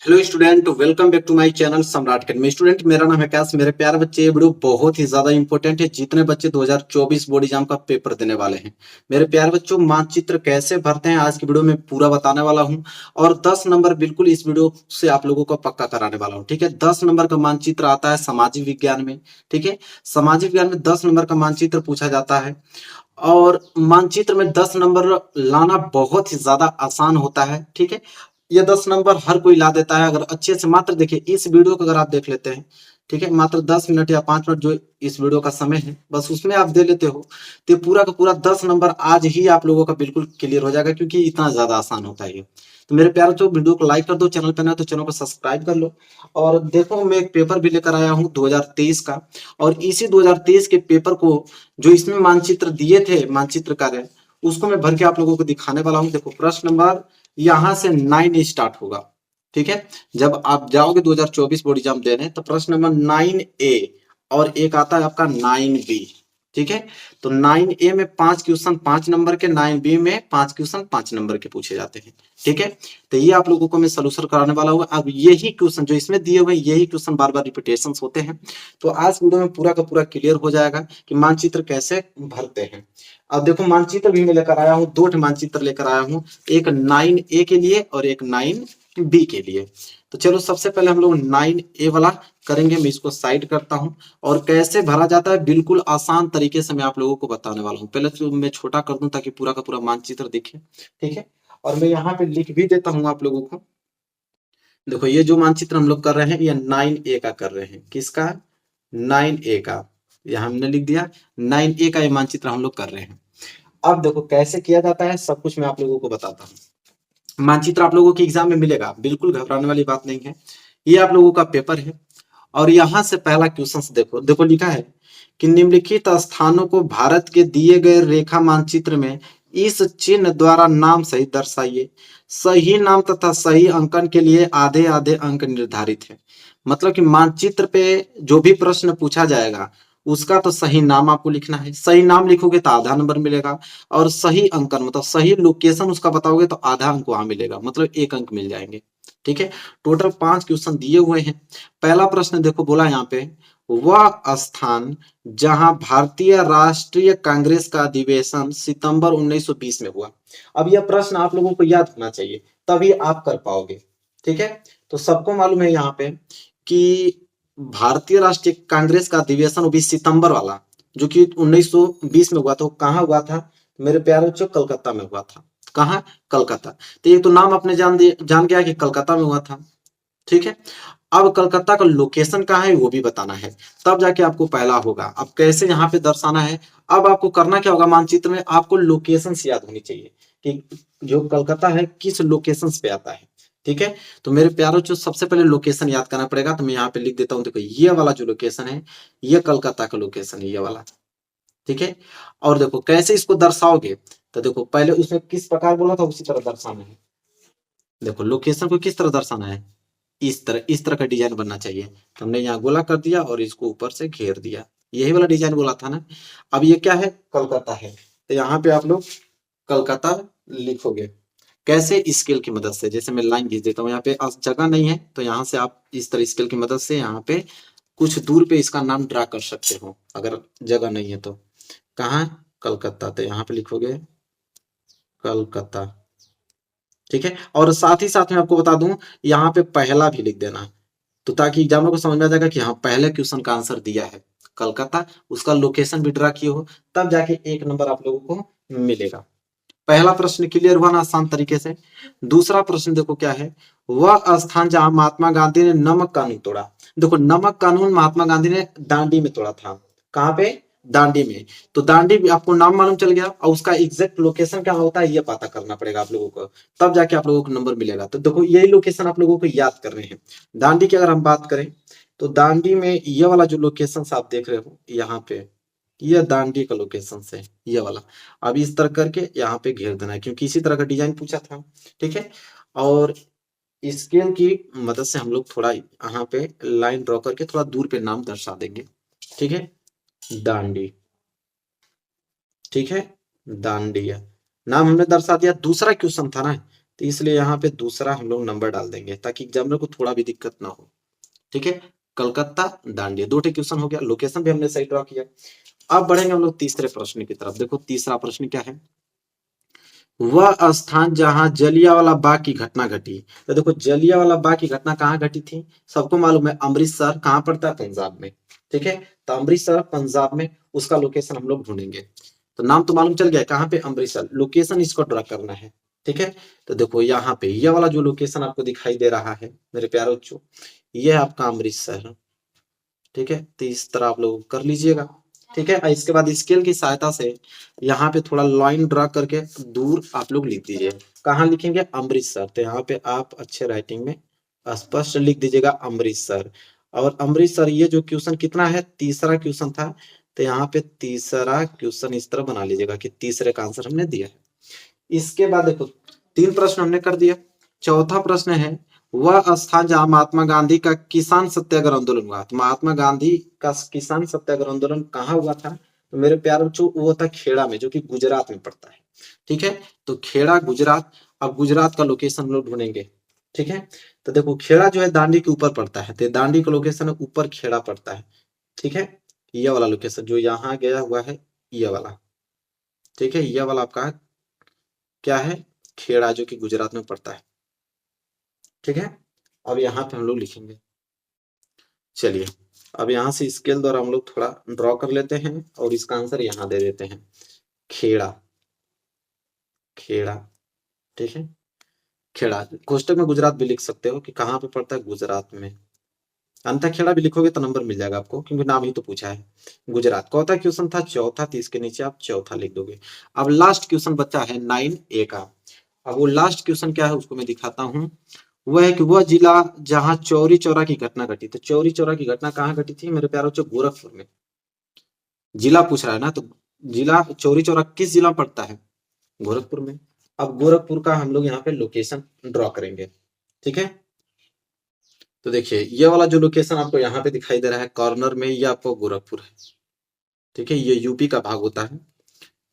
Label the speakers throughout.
Speaker 1: Hello student, welcome back to my channel Samrat Academy. Student, मेरा नाम है आकाश। मेरे प्यारे बच्चे, ये वीडियो बहुत ही ज्यादा इंपॉर्टेंट है। जितने बच्चे 2024 बोर्ड एग्जाम का पेपर देने वाले हैं, मेरे प्यारे बच्चों, मानचित्र कैसे भरते हैं आज की वीडियो में पूरा बताने वाला हूं। और 10 नंबर बिल्कुल इस वीडियो से आप लोगों को पक्का कराने वाला हूं। ठीक है, 10 नंबर का मानचित्र आता है सामाजिक विज्ञान में। ठीक है, सामाजिक विज्ञान में 10 नंबर का मानचित्र पूछा जाता है। और मानचित्र में 10 नंबर लाना बहुत ही ज्यादा आसान होता है। ठीक है, ये 10 नंबर हर कोई ला देता है अगर अच्छे से। मात्र देखिए, इस वीडियो को अगर आप देख लेते हैं, ठीक है, मात्र 10 मिनट या 5 मिनट जो इस वीडियो का समय है, बस उसमें आप दे लेते हो तो ये पूरा का पूरा 10 नंबर आज ही आप लोगों का बिल्कुल क्लियर हो जाएगा, क्योंकि इतना ज्यादा आसान होता है ये। तो मेरे प्यारे, तो वीडियो को लाइक कर दो, चैनल पर ना तो चैनल को सब्सक्राइब कर लो। और देखो, मैं एक पेपर भी लेकर आया हूँ 2023 का। और इसी 2023 के पेपर को, जो इसमें मानचित्र दिए थे, मानचित्र कार्य, उसको मैं भर के आप लोगों को दिखाने वाला हूँ। देखो, प्रश्न नंबर यहां से 9 स्टार्ट होगा। ठीक है, जब आप जाओगे 2024 बोर्ड एग्जाम देने, तो प्रश्न नंबर 9A और एक आता है आपका 9B। ठीक है, तो 9A में 5 क्वेश्चन 5 नंबर के, 9B में 5 क्वेश्चन 5 नंबर के पूछे जाते हैं। ठीक है, तो ये आप लोगों को मैं सॉल्यूशन कराने वाला हूँ। अब यही क्वेश्चन जो इसमें दिए हुए, यही क्वेश्चन बार बार रिपीटेशन होते हैं। तो आज वीडियो में पूरा का पूरा क्लियर हो जाएगा कि मानचित्र कैसे भरते हैं। अब देखो, मानचित्र भी मैं लेकर आया हूँ, 2 मानचित्र लेकर आया हूँ, एक 9A के लिए और एक 9B के लिए। तो चलो, सबसे पहले हम लोग 9A वाला करेंगे। मैं इसको साइड करता हूं और कैसे भरा जाता है बिल्कुल आसान तरीके से मैं आप लोगों को बताने वाला हूं। पहले तो मैं छोटा कर दूं ताकि पूरा का पूरा मानचित्र दिखे। ठीक है, और मैं यहाँ पे लिख भी देता हूं आप लोगों को। देखो, ये जो मानचित्र हम लोग कर रहे हैं, ये 9A का कर रहे हैं। किसका? 9A का। यहाँ हमने लिख दिया 9A का ये मानचित्र हम लोग कर रहे हैं। अब देखो कैसे किया जाता है, सब कुछ मैं आप लोगों को बताता हूँ। मानचित्र आप लोगों के एग्जाम में मिलेगा, बिल्कुल घबराने वाली बात नहीं है। ये आप लोगों का पेपर है। और यहां से पहला क्वेश्चन देखो, देखो लिखा है कि निम्नलिखित स्थानों को भारत के दिए गए रेखा मानचित्र में इस चिन्ह द्वारा नाम सहित दर्शाइए। सही नाम तथा सही अंकन के लिए आधे आधे अंक निर्धारित है। मतलब कि मानचित्र पे जो भी प्रश्न पूछा जाएगा, उसका तो सही नाम आपको लिखना है। सही नाम लिखोगे तो आधा नंबर मिलेगा, और सही अंकन मतलब सही लोकेशन उसका बताओगे तो आधा अंक वहां मिलेगा, मतलब 1 अंक मिल जाएंगे। ठीक है, टोटल 5 क्वेश्चन दिए हुए हैं। पहला प्रश्न देखो, बोला यहाँ पे, वह स्थान जहां भारतीय राष्ट्रीय कांग्रेस का अधिवेशन सितंबर 1920 में हुआ। अब यह प्रश्न आप लोगों को याद होना चाहिए, तभी आप कर पाओगे। ठीक है, तो सबको मालूम है यहाँ पे कि भारतीय राष्ट्रीय कांग्रेस का अधिवेशन, वो भी सितंबर वाला, जो कि 1920 में हुआ था। कहाँ हुआ था मेरे प्यारे बच्चों? कलकत्ता में हुआ था। कहाँ? कलकत्ता। तो ये तो नाम अपने जान गया कि कलकत्ता में हुआ था। ठीक है, अब कलकत्ता का लोकेशन कहाँ है वो भी बताना है, तब जाके आपको पहला होगा। अब कैसे यहाँ पे दर्शाना है, अब आपको करना क्या होगा, मानचित्र में आपको लोकेशन याद होनी चाहिए कि जो कलकत्ता है किस लोकेशन पे आता है। ठीक है, तो मेरे प्यारों, जो सबसे पहले लोकेशन याद करना पड़ेगा, तो मैं यहाँ पे लिख देता हूँ। देखो, ये वाला जो लोकेशन है, ये कलकत्ता का लोकेशन है, ये वाला। ठीक है, और देखो कैसे इसको दर्शाओगे, तो देखो पहले उसमें किस प्रकार बोला था उसी तरह दर्शाना है। देखो, लोकेशन को किस तरह दर्शाना है, इस तरह का डिजाइन बनना चाहिए। तो हमने यहाँ गोला कर दिया और इसको ऊपर से घेर दिया, यही वाला डिजाइन बोला था ना। अब ये क्या है? कलकत्ता है, तो यहाँ पे आप लोग कलकत्ता लिखोगे। कैसे? स्केल की मदद से। जैसे मैं लाइन खींच देता हूँ, यहाँ पे जगह नहीं है, तो यहाँ से आप इस तरह स्केल की मदद से यहाँ पे कुछ दूर पे इसका नाम ड्रा कर सकते हो, अगर जगह नहीं है तो। कहाँ? कलकत्ता। तो यहाँ पे लिखोगे कलकत्ता। ठीक है, और साथ ही साथ मैं आपको बता दूं, यहाँ पे पहला भी लिख देना, तो ताकि एग्जामिनर को समझ में आ जाएगा कि हाँ, पहले क्वेश्चन का आंसर दिया है कलकत्ता, उसका लोकेशन भी ड्रा किए हो, तब जाके 1 नंबर आप लोगों को मिलेगा। पहला प्रश्न क्लियर हुआ ना आसान तरीके से। दूसरा प्रश्न देखो क्या है, वह स्थान जहां महात्मा गांधी ने नमक कानून तोड़ा। देखो, नमक कानून महात्मा गांधी ने दांडी में तोड़ा था। कहाँ पे? दांडी में। तो दांडी भी आपको नाम मालूम चल गया, और उसका एग्जैक्ट लोकेशन क्या होता है ये पता करना पड़ेगा आप लोगों को, तब जाके आप लोगों को नंबर मिलेगा। तो देखो, यही लोकेशन आप लोगों को याद करने हैं। दांडी की अगर हम बात करें, तो दांडी में ये वाला जो लोकेशन आप देख रहे हो यहाँ पे, ये दांडी का लोकेशन है, ये वाला। अब इस तरह करके यहाँ पे घेर देना है, क्योंकि इसी तरह का डिजाइन पूछा था। ठीक है, और स्केल की मदद से हम लोग थोड़ा यहाँ पे लाइन ड्रॉ करके थोड़ा दूर पे नाम दर्शा देंगे। ठीक है, दांडी। ठीक है, दांडी नाम हमने दर्शा दिया। दूसरा क्वेश्चन था ना, तो इसलिए यहाँ पे दूसरा हम लोग नंबर डाल देंगे ताकि एग्जामिनर को थोड़ा भी दिक्कत ना हो। ठीक है, कलकत्ता दांडी, 2 क्वेश्चन हो गया, लोकेशन भी हमने सही ड्रॉ किया। अब बढ़ेंगे हम लोग तीसरे प्रश्न की तरफ। देखो तीसरा प्रश्न क्या है, वह स्थान जहां जलियांवाला बाग की घटना घटी। तो देखो जलियांवाला बाग की घटना कहाँ घटी थी, सबको मालूम है अमृतसर कहाँ पड़ता है, पंजाब में। ठीक है, तो अमृतसर पंजाब में, उसका लोकेशन हम लोग ढूंढेंगे। तो नाम तो मालूम चल गया कहाँ पे, अमृतसर, लोकेशन इसको ड्रा करना है। ठीक है, तो देखो यहाँ पे यह वाला जो लोकेशन आपको दिखाई दे रहा है मेरे प्यारे बच्चों, ये है आपका अमृतसर। ठीक है, तो इस तरह आप लोग कर लीजिएगा। ठीक है, और इसके बाद स्केल की सहायता से यहाँ पे थोड़ा लाइन ड्रा करके दूर आप लोग लिख दीजिए। कहाँ लिखेंगे, अमृतसर। तो यहाँ पे आप अच्छे राइटिंग में स्पष्ट लिख दीजिएगा अमृतसर। और अमृतसर ये जो क्वेश्चन कितना है, तीसरा क्वेश्चन था, तो यहाँ पे तीसरा क्वेश्चन इस तरह बना लीजिएगा कि तीसरे का आंसर हमने दिया है। इसके बाद देखो 3 प्रश्न हमने कर दिया। चौथा प्रश्न है, वह स्थान जहां महात्मा गांधी का किसान सत्याग्रह आंदोलन हुआ। तो महात्मा गांधी का किसान सत्याग्रह आंदोलन कहाँ हुआ था, तो मेरे प्यारे बच्चों वो था खेड़ा में, जो कि गुजरात में पड़ता है। ठीक है, तो खेड़ा गुजरात। अब गुजरात का लोकेशन हम लोग ढूंढेंगे। ठीक है, तो देखो खेड़ा जो है दांडी के ऊपर पड़ता है, तो दांडी का लोकेशन है ऊपर, खेड़ा पड़ता है। ठीक है, ये वाला लोकेशन जो यहाँ गया हुआ है, ये वाला। ठीक है, ये वाला आपका क्या है, खेड़ा, जो कि गुजरात में पड़ता है। ठीक है, अब यहाँ पे हम लोग लिखेंगे। चलिए, अब यहाँ से स्केल द्वारा हम लोग थोड़ा ड्रॉ कर लेते हैं और इसका आंसर यहाँ दे देते हैं, खेड़ा। खेड़ा, ठीक है, खेड़ा कोष्टक में गुजरात भी लिख सकते हो कि कहाँ पे पड़ता है, गुजरात में। अंतः खेड़ा भी लिखोगे तो नंबर मिल जाएगा आपको, क्योंकि नाम ही तो पूछा है गुजरात। कौन क्वेश्चन था, चौथा, 30 के नीचे आप चौथा लिख दोगे। अब लास्ट क्वेश्चन बचा है 9A का। अब वो लास्ट क्वेश्चन क्या है उसको मैं दिखाता हूँ। वह है कि वह जिला जहां चौरी चौरा की घटना घटी। तो चौरी चौरा की घटना कहाँ घटी थी मेरे प्यारे बच्चों, गोरखपुर में। जिला पूछ रहा है ना, तो जिला चौरी चौरा किस जिला में पड़ता है, गोरखपुर में। अब गोरखपुर का हम लोग यहाँ पे लोकेशन ड्रॉ करेंगे। ठीक है, तो देखिए ये वाला जो लोकेशन आपको यहाँ पे दिखाई दे रहा है कॉर्नर में, ये आपको गोरखपुर है। ठीक है, ये यूपी का भाग होता है।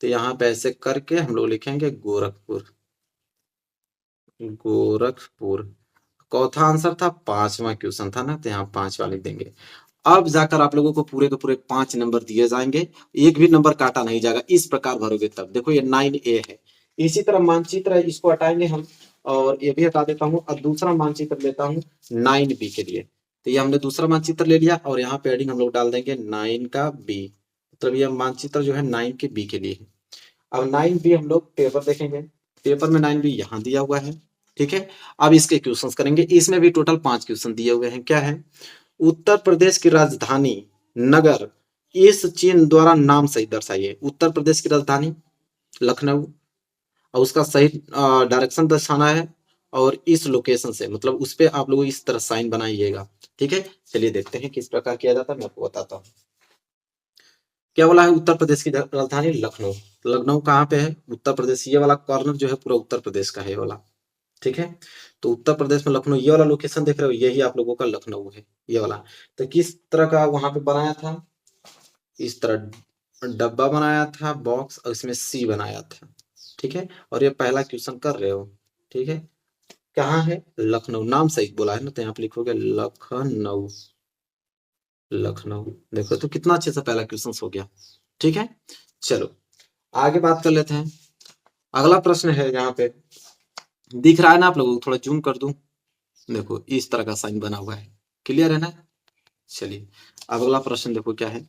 Speaker 1: तो यहाँ पे ऐसे करके हम लोग लिखेंगे गोरखपुर। गोरखपुर चौथा आंसर था, 5वां क्वेश्चन था ना, तो यहाँ 5वां लिख देंगे। अब जाकर आप लोगों को पूरे के पूरे 5 नंबर दिए जाएंगे, एक भी नंबर काटा नहीं जाएगा। इस प्रकार भरोगे तब। देखो ये 9A है। इसी तरह मानचित्र है, इसको हटाएंगे हम, और ये भी हटा देता हूँ। अब दूसरा मानचित्र लेता हूँ 9B के लिए। तो ये हमने दूसरा मानचित्र ले लिया और यहाँ पे एडिंग हम लोग डाल देंगे 9 का B। मतलब ये मानचित्र जो है 9 के B के लिए है। अब 9B हम लोग पेपर देखेंगे, पेपर में 9B यहाँ दिया हुआ है। ठीक है, अब इसके क्वेश्चंस करेंगे। इसमें भी टोटल 5 क्वेश्चन दिए हुए हैं। क्या है, उत्तर प्रदेश की राजधानी नगर इस चिन्ह द्वारा नाम सही दर्शाइए। उत्तर प्रदेश की राजधानी लखनऊ, और उसका सही डायरेक्शन दर्शाना है, और इस लोकेशन से, मतलब उस पे आप लोग इस तरह साइन बनाइएगा। ठीक है, चलिए देखते हैं किस प्रकार किया जाता है, मैं आपको बताता हूँ। क्या बोला है, उत्तर प्रदेश की राजधानी लखनऊ। लखनऊ कहाँ पे है, उत्तर प्रदेश। ये वाला कॉर्नर जो है पूरा उत्तर प्रदेश का है, ये वाला। ठीक है, तो उत्तर प्रदेश में लखनऊ, ये वाला लोकेशन देख रहे हो, यही आप लोगों का लखनऊ है, ये वाला। तो किस तरह का वहां पे बनाया था, इस तरह डब्बा बनाया था, बॉक्स, और इसमें सी बनाया था। ठीक है, और ये पहला क्वेश्चन कर रहे हो। ठीक है, कहाँ है, लखनऊ। नाम सही बोला है ना, तो यहाँ पे लिखोगे लखनऊ। लखनऊ, देखो तो कितना अच्छे से पहला क्वेश्चन हो गया। ठीक है, चलो आगे बात कर लेते हैं। अगला प्रश्न है, यहाँ पे दिख रहा है ना आप लोगों को, थोड़ा जूम कर दूं। देखो इस तरह का साइन बना हुआ है, क्लियर है ना। चलिए अब अगला प्रश्न देखो क्या है।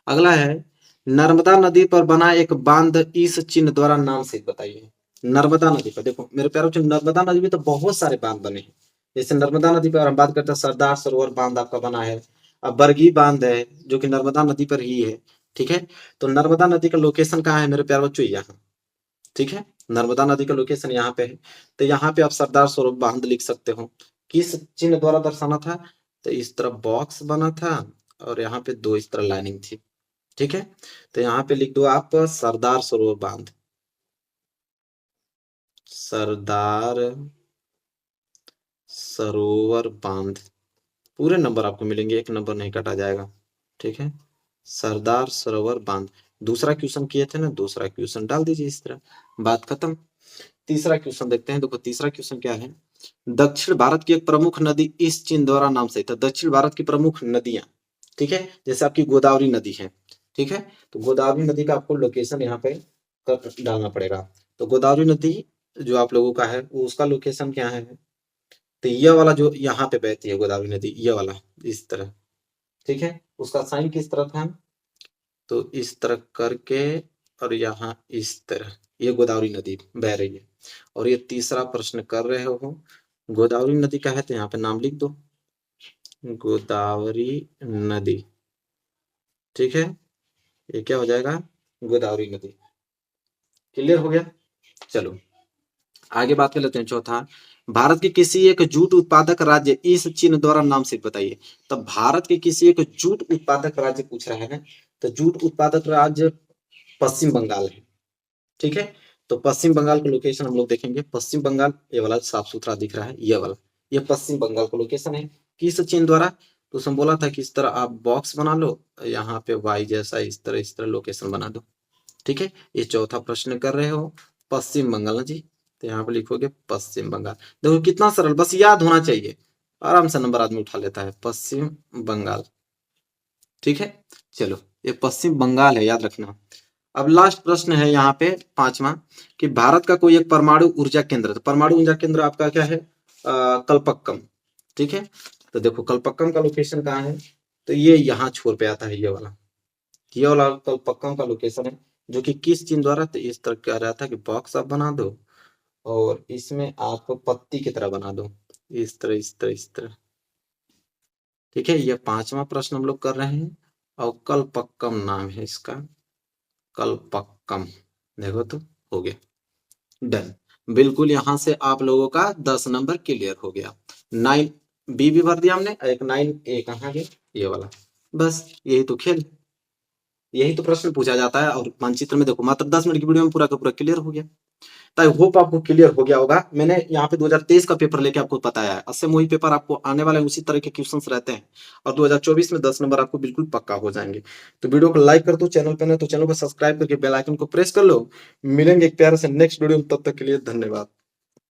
Speaker 1: अगला है, नर्मदा नदी पर बना एक बांध इस चिन्ह द्वारा नाम से बताइए। नर्मदा नदी पर, देखो मेरे प्यारे बच्चों, नर्मदा नदी में तो बहुत सारे बांध बने हैं। जैसे नर्मदा नदी पर हम बात करते हैं, सरदार सरोवर बांध आपका बना है। अब बरगी बांध है, जो कि नर्मदा नदी पर ही है। ठीक है, तो नर्मदा नदी का लोकेशन कहाँ है मेरे प्यारे बच्चों, यहाँ। ठीक है, नर्मदा नदी का लोकेशन यहाँ पे है। तो यहाँ पे आप सरदार सरोवर बांध लिख सकते हो। किस चिन्ह द्वारा दर्शाना था, तो इस तरह बॉक्स बना था, और यहाँ पे 2 इस तरह लाइनिंग थी। ठीक है, तो यहाँ पे लिख दो आप सरदार सरोवर बांध। सरदार सरोवर बांध, पूरे नंबर आपको मिलेंगे, एक नंबर नहीं काटा जाएगा। ठीक है, सरदार सरोवर बांध। दूसरा क्वेश्चन किए थे ना, दूसरा क्वेश्चन डाल दीजिए इस तरह, बात खत्म। तीसरा क्वेश्चन देखते हैं। देखो तीसरा क्वेश्चन क्या है, दक्षिण भारत की एक प्रमुख नदी इस चिन्ह द्वारा नाम से, तो दक्षिण भारत की प्रमुख नदियां, ठीक है, जैसे आपकी गोदावरी नदी है, ठीक है, तो गोदावरी नदी का आपको लोकेशन यहाँ पे डालना पड़ेगा। तो गोदावरी नदी जो आप लोगों का है वो उसका लोकेशन क्या है, तो ये वाला जो यहाँ पे बहती है गोदावरी नदी, ये वाला इस तरह, ठीक है, उसका साइन किस तरह था, तो इस तरह करके और यहाँ इस तरह ये गोदावरी नदी बह रही है। और ये तीसरा प्रश्न कर रहे हो, गोदावरी नदी का है तो यहाँ पे नाम लिख दो, गोदावरी नदी, ठीक है, ये क्या हो जाएगा, गोदावरी नदी। क्लियर हो गया। चलो आगे बात कर लेते हैं। चौथा, भारत के किसी एक जूट उत्पादक राज्य इस चिन्ह द्वारा नाम से बताइए। तो भारत के किसी एक जूट उत्पादक राज्य पूछ रहा है, तो जूट उत्पादक राज्य पश्चिम बंगाल है, ठीक है, तो पश्चिम बंगाल का लोकेशन हम लोग देखेंगे। पश्चिम बंगाल ये वाला साफ सुथरा दिख रहा है, ये वाला, ये पश्चिम बंगाल का लोकेशन है। किस चिन्ह द्वारा, तो उसमें बोला था कि इस तरह आप बॉक्स बना लो, यहाँ पे वाई जैसा इस तरह लोकेशन बना दो, ठीक है। ये चौथा प्रश्न कर रहे हो, पश्चिम बंगाल ना जी, तो यहाँ पे लिखोगे पश्चिम बंगाल। देखो कितना सरल, बस याद होना चाहिए, आराम से नंबर आदमी उठा लेता है, पश्चिम बंगाल, ठीक है। चलो ये पश्चिम बंगाल है, याद रखना। अब लास्ट प्रश्न है यहाँ पे पांचवा, कि भारत का कोई एक परमाणु ऊर्जा केंद्र, तो परमाणु ऊर्जा केंद्र आपका क्या है, कलपक्कम, ठीक है। तो देखो कलपक्कम का लोकेशन कहाँ है, तो ये यहाँ छोर पे आता है, ये वाला कलपक्कम का लोकेशन है, जो कि किस चिन्ह द्वारा, तो इस तरह कह रहा था कि बॉक्स आप बना दो और इसमें आप पत्ती की तरह बना दो, इस तरह इस तरह इस तरह, ठीक है। ये पांचवा प्रश्न हम लोग कर रहे हैं, और कलपक्कम नाम है इसका, कलपक्कम, देखो तो हो गया डन। बिल्कुल यहाँ से आप लोगों का 10 नंबर क्लियर हो गया। 9 बी भी भर दिया हमने, एक 9 ए कहाँ गया, ये वाला, बस यही तो खेल, यही तो प्रश्न पूछा जाता है। और मानचित्र में देखो मात्र 10 मिनट की वीडियो में पूरा का पूरा क्लियर हो गया। तो आई होप आपको क्लियर हो गया होगा। मैंने यहाँ पे 2023 का पेपर लेके आपको बताया है, असम वही पेपर आपको आने वाले उसी तरह के क्वेश्चंस रहते हैं, और 2024 में 10 नंबर आपको बिल्कुल पक्का हो जाएंगे। तो वीडियो को लाइक कर दो, चैनल पे नहीं तो चैनल को सब्सक्राइब करके बेल आइकन को प्रेस कर लो। मिलेंगे एक प्यारे से नेक्स्ट वीडियो में, तब तक के लिए धन्यवाद।